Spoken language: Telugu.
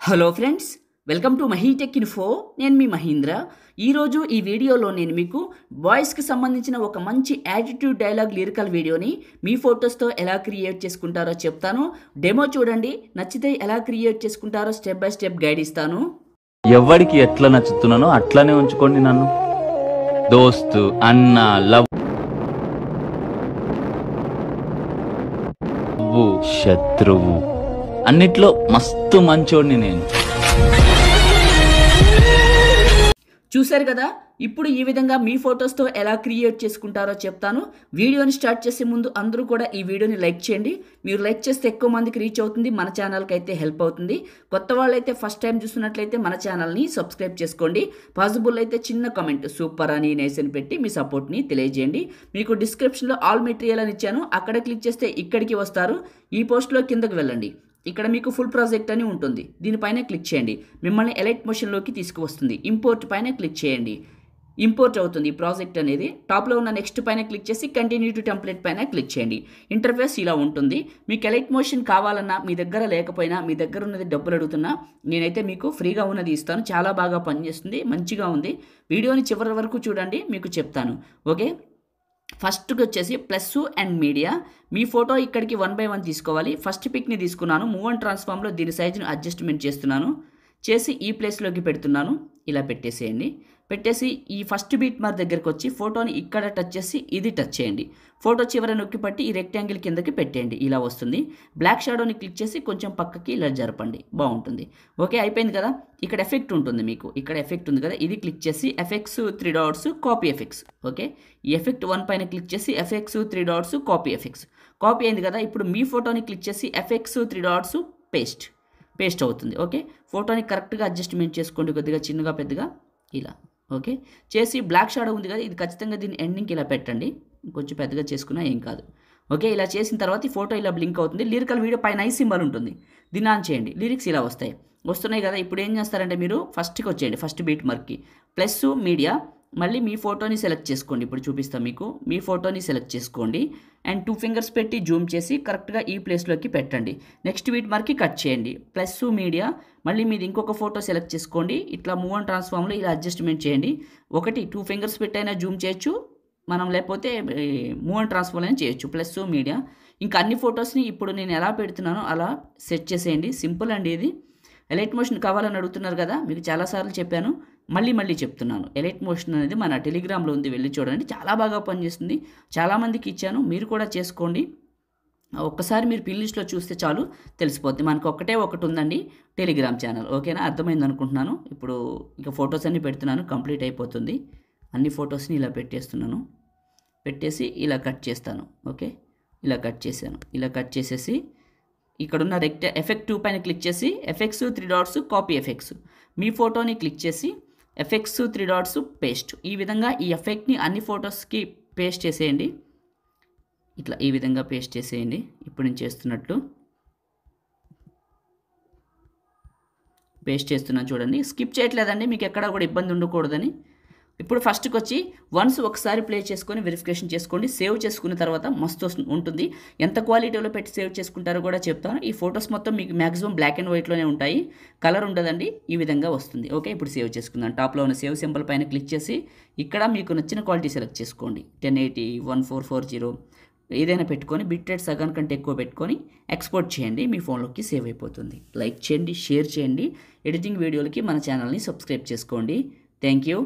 Hello friends, welcome to MahiTech info. నేను మీ మహీంద్ర. ఈరోజు ఈ వీడియోలో నేను మీకు బాయ్స్కి సంబంధించిన ఒక మంచి యాటిట్యూడ్ డైలాగ్ లిరికల్ వీడియోని మీ ఫొటోస్తో ఎలా క్రియేట్ చేసుకుంటారో చెప్తాను. డెమో చూడండి, నచ్చితే ఎలా క్రియేట్ చేసుకుంటారో స్టెప్ బై స్టెప్ గైడ్ ఇస్తాను. ఎవరికి ఎట్లా నచ్చుతున్నానో అట్లానే ఉంచుకోండి. నన్ను దోస్తు, అన్న, లవ్, శత్రువు అన్నిట్లో మస్తు మంచోడిని నేను. చూశారు కదా, ఇప్పుడు ఈ విధంగా మీ ఫొటోస్తో ఎలా క్రియేట్ చేసుకుంటారో చెప్తాను. వీడియోని స్టార్ట్ చేసే ముందు అందరూ కూడా ఈ వీడియోని లైక్ చేయండి. మీరు లైక్ చేస్తే ఎక్కువ మందికి రీచ్ అవుతుంది, మన ఛానల్కి అయితే హెల్ప్ అవుతుంది. కొత్త వాళ్ళైతే ఫస్ట్ టైం చూస్తున్నట్లయితే మన ఛానల్ని సబ్స్క్రైబ్ చేసుకోండి. పాసిబుల్ అయితే చిన్న కామెంట్ సూపర్ అని నేసని పెట్టి మీ సపోర్ట్ని తెలియజేయండి. మీకు డిస్క్రిప్షన్లో ఆల్ మెటీరియల్ అని ఇచ్చాను, అక్కడ క్లిక్ చేస్తే ఇక్కడికి వస్తారు. ఈ పోస్ట్లో కిందకి వెళ్ళండి, ఇక్కడ మీకు ఫుల్ ప్రాజెక్ట్ అని ఉంటుంది. దీనిపైన క్లిక్ చేయండి, మిమ్మల్ని ఎలైట్ మోషన్లోకి తీసుకువస్తుంది. ఇంపోర్ట్ పైన క్లిక్ చేయండి, ఇంపోర్ట్ అవుతుంది ఈ ప్రాజెక్ట్ అనేది. టాప్లో ఉన్న నెక్స్ట్ పైన క్లిక్ చేసి కంటిన్యూ టు టెంప్లెట్ పైన క్లిక్ చేయండి. ఇంటర్ఫేస్ ఇలా ఉంటుంది. మీకు ఎలైట్ మోషన్ కావాలన్నా, మీ దగ్గర లేకపోయినా, మీ దగ్గర ఉన్నది డబ్బులు అడుగుతున్నా, నేనైతే మీకు ఫ్రీగా ఉన్నది ఇస్తాను. చాలా బాగా పనిచేస్తుంది, మంచిగా ఉంది. వీడియోని చివరి వరకు చూడండి, మీకు చెప్తాను. ఓకే, ఫస్ట్కి వచ్చేసి plus and media. Me photo ఇక్కడికి 1 by 1 తీసుకోవాలి. ఫస్ట్ పిక్ని తీసుకున్నాను, మూవ్ అండ్ ట్రాన్స్ఫార్మ్లో దీని సైజును అడ్జస్ట్మెంట్ చేస్తున్నాను. చేసి ఈ ప్లేస్లోకి పెడుతున్నాను. ఇలా పెట్టేసేయండి. పెట్టేసి ఈ ఫస్ట్ బీట్ మార్క్ దగ్గరికి వచ్చి ఫోటోని ఇక్కడ టచ్ చేసి ఇది టచ్ చేయండి. ఫోటో చివర నొక్కి పట్టి ఈ రెక్టాంగిల్ కిందకి పెట్టేయండి. ఇలా వస్తుంది. బ్లాక్ షాడోని క్లిక్ చేసి కొంచెం పక్కకి ఇలా జరపండి, బాగుంటుంది. ఓకే, అయిపోయింది కదా. ఇక్కడ ఎఫెక్ట్ ఉంటుంది, మీకు ఇక్కడ ఎఫెక్ట్ ఉంది కదా, ఇది క్లిక్ చేసి effects 3 dots copy effects. Okay, ఈ ఎఫెక్ట్ 1 పైన క్లిక్ చేసి effects 3 dots copy effects. Copy అయింది కదా. ఇప్పుడు మీ ఫోటోని క్లిక్ చేసి ఎఫెక్ట్స్ 3 dots పేస్ట్ అవుతుంది. ఓకే, ఫోటోని కరెక్ట్గా అడ్జస్ట్మెంట్ చేసుకోండి, కొద్దిగా చిన్నగా పెద్దగా ఇలా. ఓకే, చేసి బ్లాక్ షాడో ఉంది కదా, ఇది ఖచ్చితంగా దీన్ని ఎండింగ్కి ఇలా పెట్టండి. కొంచెం పెద్దగా చేసుకున్నా ఏం కాదు. ఓకే, ఇలా చేసిన తర్వాత ఈ ఫోటో ఇలా బ్లింక్ అవుతుంది. లిరికల్ వీడియో పైన ఐ సింబల్ ఉంటుంది, దీన్ని ఆన్ చేయండి. లిరిక్స్ ఇలా వస్తున్నాయి కదా. ఇప్పుడు ఏం చేస్తారంటే మీరు ఫస్ట్కి వచ్చేయండి, ఫస్ట్ బీట్ మార్క్కి ప్లస్ మీడియా. మళ్ళీ మీ ఫోటోని సెలెక్ట్ చేసుకోండి. ఇప్పుడు చూపిస్తాం మీకు. మీ ఫోటోని సెలెక్ట్ చేసుకోండి అండ్ 2 fingers పెట్టి జూమ్ చేసి కరెక్ట్గా ఈ ప్లేస్లోకి పెట్టండి. నెక్స్ట్ బీట్ మార్క్కి కట్ చేయండి. ప్లస్ మీడియా, మళ్ళీ మీది ఇంకొక ఫోటో సెలెక్ట్ చేసుకోండి. ఇట్లా మూవ్ అండ్ ట్రాన్స్ఫార్మ్లో ఇలా అడ్జస్ట్మెంట్ చేయండి. 2 fingers పెట్టి అయినా జూమ్ చేయొచ్చు మనం, లేకపోతే మూవ్ అండ్ ట్రాన్స్ఫార్మ్ అయినా చేయొచ్చు. Plus media. ఇంకా అన్ని ఫొటోస్ని ఇప్పుడు నేను ఎలా పెడుతున్నానో అలా సెట్ చేసేయండి. సింపుల్ అండి ఇది. ఎలైట్ మోషన్ కావాలని అడుగుతున్నారు కదా, మీకు చాలాసార్లు చెప్పాను, మళ్ళీ చెప్తున్నాను. ఎలైట్ మోషన్ అనేది మన టెలిగ్రామ్లో ఉంది, వెళ్ళి చూడండి. చాలా బాగా పనిచేస్తుంది. చాలామందికి ఇచ్చాను, మీరు కూడా చేసుకోండి. ఒక్కసారి మీరు పిన్ లిస్ట్లో చూస్తే చాలు తెలిసిపోద్ది. మనకు ఒకటే ఒకటి ఉందండి, టెలిగ్రామ్ ఛానల్. ఓకేనా, అర్థమైంది అనుకుంటున్నాను. ఇప్పుడు ఇక ఫొటోస్ అన్నీ పెడుతున్నాను, కంప్లీట్ అయిపోతుంది. అన్ని ఫొటోస్ని ఇలా పెట్టేస్తున్నాను. పెట్టేసి ఇలా కట్ చేస్తాను. ఓకే, ఇలా కట్ చేశాను. ఇలా కట్ చేసేసి ఇక్కడున్న ఎఫెక్ట్ 2 పైన క్లిక్ చేసి ఎఫెక్ట్స్ 3 dots కాపీ ఎఫెక్ట్స్. మీ ఫోటోని క్లిక్ చేసి ఎఫెక్ట్స్ 3 dots పేస్ట్. ఈ విధంగా ఈ ఎఫెక్ట్ని అన్ని ఫొటోస్కి పేస్ట్ చేసేయండి. ఇట్లా ఈ విధంగా పేస్ట్ చేసేయండి. ఇప్పుడు నేను చేస్తున్నట్లు పేస్ట్ చేస్తున్నాను చూడండి. స్కిప్ చేయట్లేదండి, మీకు ఎక్కడా కూడా ఇబ్బంది ఉండకూడదని. ఇప్పుడు ఫస్ట్కి వచ్చి ఒకసారి ప్లే చేసుకొని వెరిఫికేషన్ చేసుకోండి. సేవ్ చేసుకున్న తర్వాత మస్తు ఉంటుంది. ఎంత క్వాలిటీలో పెట్టి సేవ్ చేసుకుంటారో కూడా చెప్తాను. ఈ ఫొటోస్ మొత్తం మీకు మ్యాక్సిమం బ్లాక్ అండ్ వైట్లోనే ఉంటాయి, కలర్ ఉండదండి. ఈ విధంగా వస్తుంది. ఓకే, ఇప్పుడు సేవ్ చేసుకుందాం. టాప్లో ఉన్న సేవ్ సింబల్ పైన క్లిక్ చేసి ఇక్కడ మీకు నచ్చిన క్వాలిటీ సెలెక్ట్ చేసుకోండి. 1080, 1440 ఏదైనా పెట్టుకొని బిట్ రేట్ సగం కంటే ఎక్కువ పెట్టుకొని ఎక్స్పోర్ట్ చేయండి. మీ ఫోన్లోకి సేవ్ అయిపోతుంది. లైక్ చేయండి, షేర్ చేయండి. ఎడిటింగ్ వీడియోలకి మన ఛానల్ని సబ్స్క్రైబ్ చేసుకోండి. Thank you.